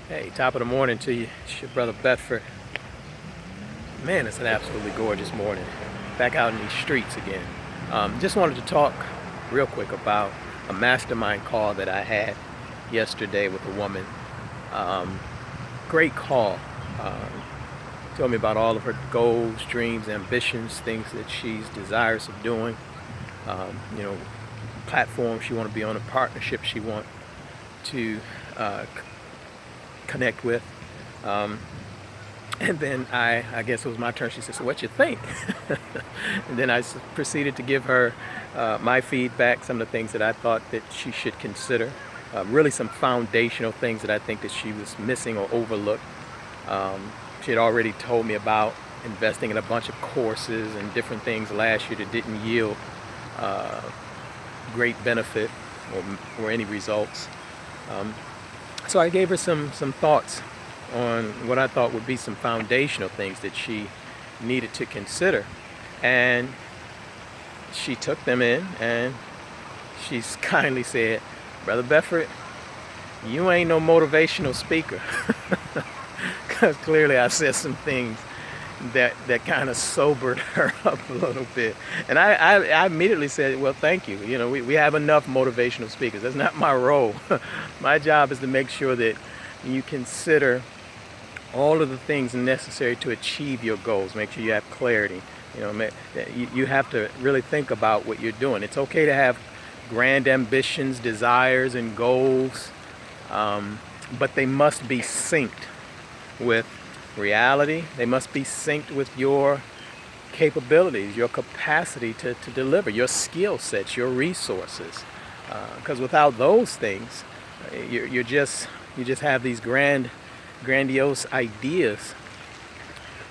Hey, top of the morning to you. It's your brother Bedford. Man, it's an absolutely gorgeous morning. Back out in these streets again. Just wanted to talk real quick about a mastermind call that I had yesterday with a woman. Um, Great call. Told me about all of her goals, dreams, ambitions, things that she's desirous of doing. Um, you know, Platforms she want to be on, a partnership she want to connect with. Um, and then I guess it was my turn. She said, "So what you think?" And then I proceeded to give her my feedback, some of the things that I thought that she should consider. Really some foundational things that I think that she was missing or overlooked. She had already told me about investing in a bunch of courses and different things last year that didn't yield uh, great benefit or any results. Um, so I gave her some thoughts on what I thought would be some foundational things that she needed to consider. And she took them in and she's kindly said, "Brother Bedford, you ain't no motivational speaker." Because clearly I said some things that kind of sobered her up a little bit. And I immediately said, "Well, thank you. We have enough motivational speakers. That's not my role. My job is to make sure that you consider all of the things necessary to achieve your goals. Make sure you have clarity. You have to really think about what you're doing. It's okay to have grand ambitions, desires, and goals, but they must be synced with reality. They must be synced with your capabilities, your capacity to deliver, your skill sets, your resources. Because without those things, you just have these grandiose ideas,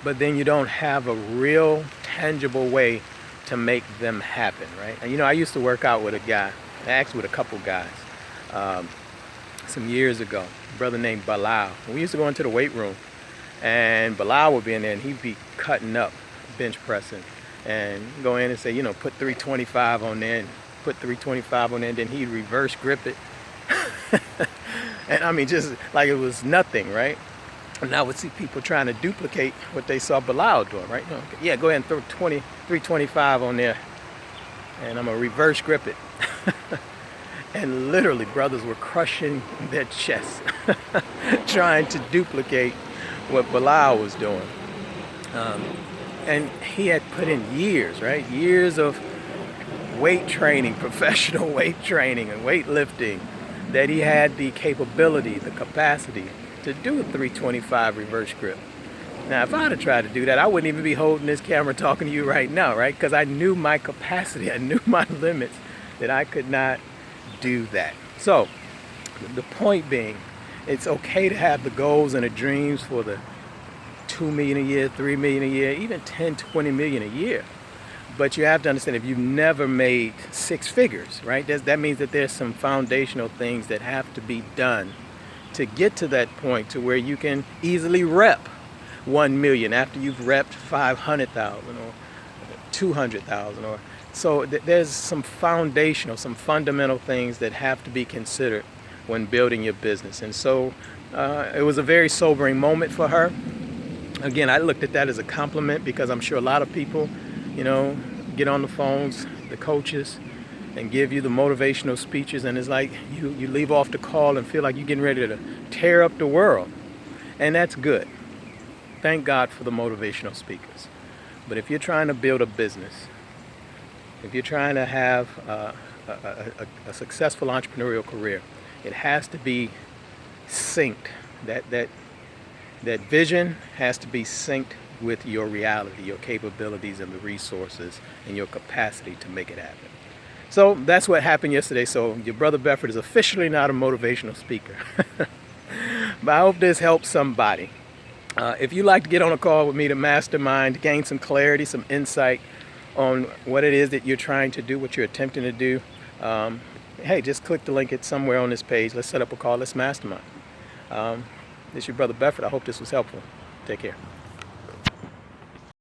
but then you don't have a real tangible way to make them happen, right? And I used to work out with a guy, actually with a couple guys, some years ago, a brother named Bilal. We used to go into the weight room, and Bilal would be in there, and he'd be cutting up, bench pressing, and go in and say, put 325 on there, and put 325 on there, and then he'd reverse grip it. And I mean, just like it was nothing, right? And I would see people trying to duplicate what they saw Bilal doing, right? Yeah, go ahead and throw 325 on there, and I'm gonna reverse grip it. And literally, brothers were crushing their chests, trying to duplicate what Bilal was doing. And he had put in years, right? Years of weight training, professional weight training and weightlifting, that he had the capability, the capacity to do a 325 reverse grip. Now, if I'd have tried to do that, I wouldn't even be holding this camera talking to you right now, right? Because I knew my capacity, I knew my limits, that I could not do that. So, the point being, it's okay to have the goals and the dreams for the 2 million a year, 3 million a year, even 10, 20 million a year. But you have to understand, if you've never made six figures, right, that means that there's some foundational things that have to be done to get to that point to where you can easily rep 1 million after you've repped 500,000 or 200,000. Or so there's some foundational, some fundamental things that have to be considered when building your business. And so it was a very sobering moment for her. Again, I looked at that as a compliment, because I'm sure a lot of people, get on the phones, the coaches, and give you the motivational speeches, and it's like you leave off the call and feel like you're getting ready to tear up the world. And that's good. Thank God for the motivational speakers. But if you're trying to build a business, if you're trying to have a successful entrepreneurial career, it has to be synced. That vision has to be synced with your reality, your capabilities, and the resources, and your capacity to make it happen. So that's what happened yesterday. So your brother Bedford is officially not a motivational speaker. But I hope this helps somebody. If you'd like to get on a call with me to mastermind, gain some clarity, some insight on what it is that you're trying to do, what you're attempting to do, hey, just click the link. It's somewhere on this page. Let's set up a call. Let's mastermind. This is your brother Bedford. I hope this was helpful. Take care.